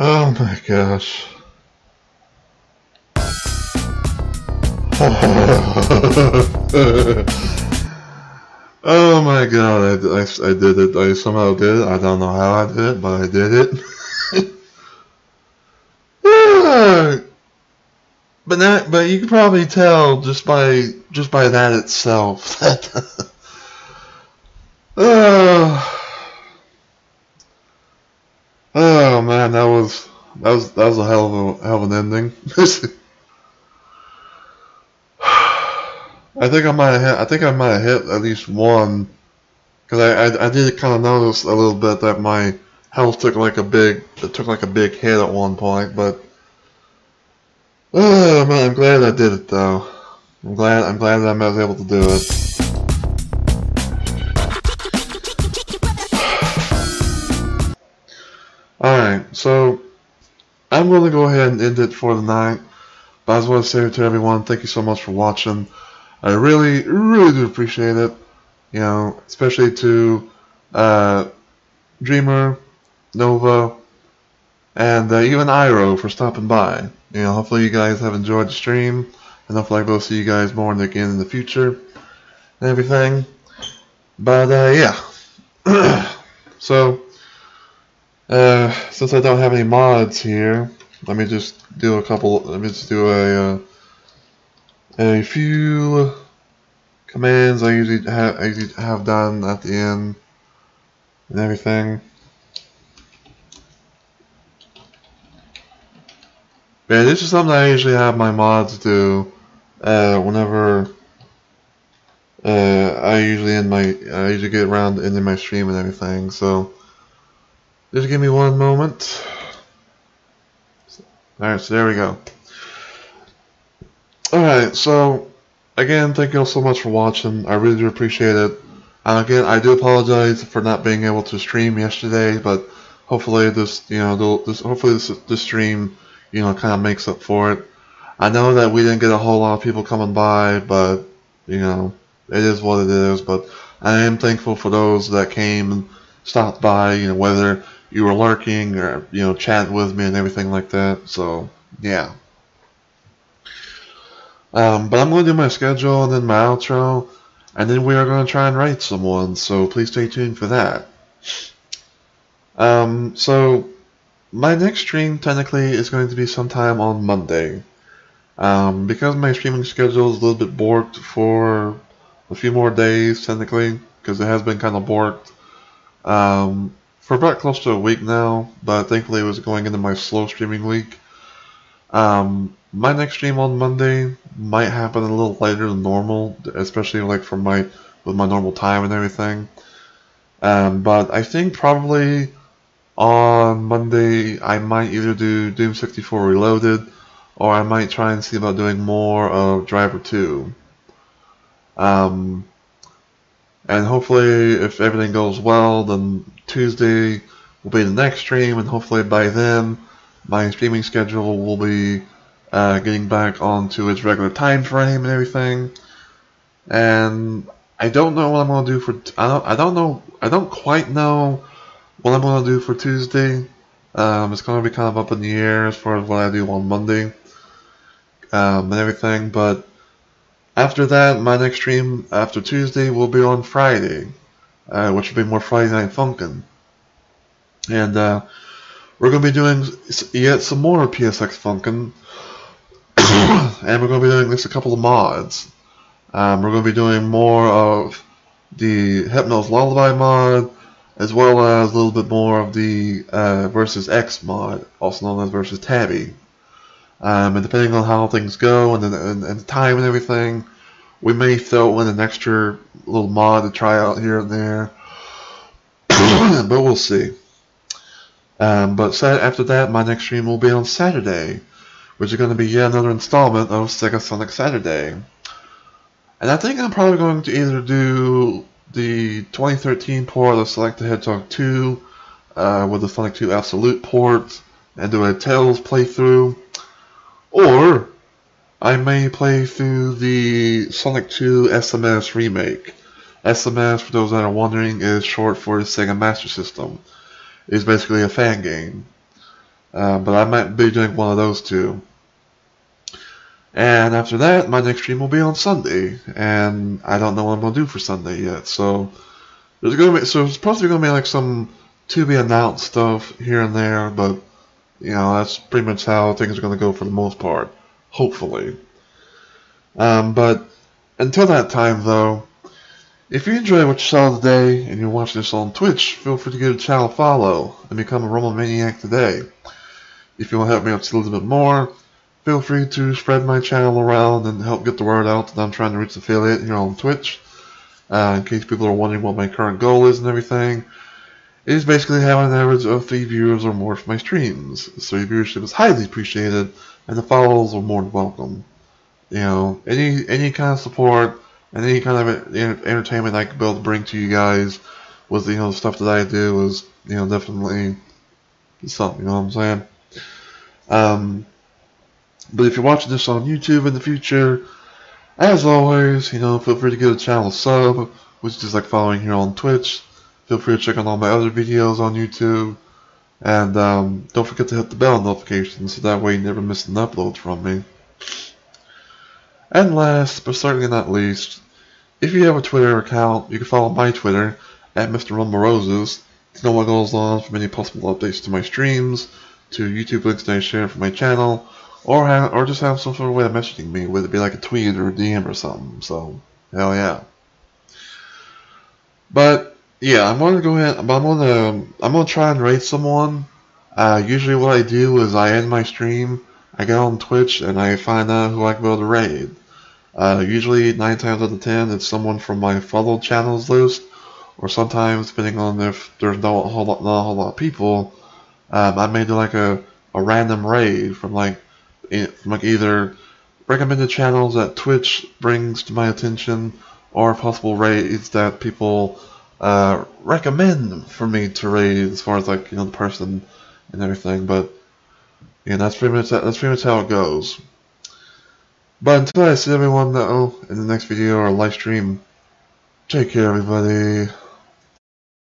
Oh my gosh. Oh my god, I did it. I somehow did it. I don't know how I did it, but I did it. But you can probably tell just by that itself that oh man, that was a hell of an ending. I think I might have hit at least one, because I did kind of notice a little bit that my health took like a big hit at one point, but oh man, I'm glad I did it though. I'm glad that I was able to do it. So I'm going to go ahead and end it for the night. But I just want to say to everyone, thank you so much for watching. I really, really do appreciate it. You know, especially to Dreamer, Nova, and even Iro for stopping by. You know, hopefully you guys have enjoyed the stream, and hopefully I will see you guys more again in the future and everything. But yeah. So since I don't have any mods here, let me just do a couple. Let me just do a few commands I usually have done at the end and everything. Yeah, this is something I usually have my mods do whenever I usually get around ending my stream and everything. So just give me one moment. Alright, so there we go. Alright, so again, thank you all so much for watching. I really do appreciate it. And again, I do apologize for not being able to stream yesterday, but hopefully this stream, you know, kind of makes up for it. I know that we didn't get a whole lot of people coming by, but you know, it is what it is. But I am thankful for those that came and stopped by, you know, whether you were lurking or, you know, chatting with me and everything like that. So yeah. But I'm going to do my schedule and then my outro, and then we are going to try and write someone, so please stay tuned for that. So my next stream technically is going to be sometime on Monday. Because my streaming schedule is a little bit borked for a few more days technically, because it has been kind of borked for about close to a week now, but thankfully it was going into my slow streaming week. My next stream on Monday might happen a little later than normal, especially like with my normal time and everything. But I think probably on Monday I might either do Doom 64 Reloaded, or I might try and see about doing more of Driver 2. And hopefully if everything goes well, then Tuesday will be the next stream, and hopefully by then my streaming schedule will be getting back onto its regular time frame and everything. And I don't know what I'm going to do for I don't quite know what I'm going to do for Tuesday. It's going to be kind of up in the air as far as what I do on Monday and everything. But after that, my next stream after Tuesday will be on Friday, which will be more Friday Night Funkin'. And we're going to be doing yet some more PSX Funkin'. And we're going to be doing just a couple of mods. We're going to be doing more of the Hypno's Lullaby mod, as well as a little bit more of the Versus X mod, also known as Versus Tabby. And depending on how things go and the time and everything, we may throw in an extra little mod to try out here and there. But we'll see. But after that, my next stream will be on Saturday, which is going to be yet another installment of Sega Sonic Saturday. And I think I'm probably going to either do the 2013 port of Sonic the Hedgehog 2 with the Sonic 2 Absolute port and do a Tails playthrough, or I may play through the Sonic 2 SMS remake. SMS, for those that are wondering, is short for the Sega Master System. It's basically a fan game. But I might be doing one of those two. And after that, my next stream will be on Sunday, and I don't know what I'm going to do for Sunday yet. So it's supposed to be going to be like some to be announced stuff here and there, but you know, that's pretty much how things are going to go for the most part, hopefully. But until that time, though, if you enjoy what you saw today and you're watching this on Twitch, feel free to give the channel a follow and become a Rumble Maniac today. If you want to help me out just a little bit more, feel free to spread my channel around and help get the word out that I'm trying to reach the affiliate here on Twitch. In case people are wondering what my current goal is and everything, it is basically having an average of 3 viewers or more for my streams. So your viewership is highly appreciated, and the follows are more than welcome. You know, any kind of support and any kind of entertainment I can be able to bring to you guys with, you know, the stuff that I do is, you know, definitely get something, you know what I'm saying? But if you're watching this on YouTube in the future, as always, you know, feel free to give the channel a sub, which is just like following here on Twitch. Feel free to check out all my other videos on YouTube. And don't forget to hit the bell notification so that way you never miss an upload from me. And last, but certainly not least, if you have a Twitter account, you can follow my Twitter at Mr. Rumble-Roses to know what goes on from any possible updates to my streams, to YouTube links that I share from my channel, or just have some sort of way of messaging me, whether it be like a tweet or a DM or something. So, hell yeah. But yeah, I'm gonna go ahead. I'm gonna try and raid someone. Usually, what I do is I end my stream, I go on Twitch, and I find out who I can be able to raid. Usually, 9 times out of 10, it's someone from my followed channels list, or sometimes, depending on if there's not a whole lot of people, I may do like a random raid from like either recommended channels that Twitch brings to my attention, or possible raids that people recommend for me to raid, as far as like, you know, the person and everything. But yeah, that's pretty much how it goes. But until I see everyone though in the next video or live stream, take care everybody.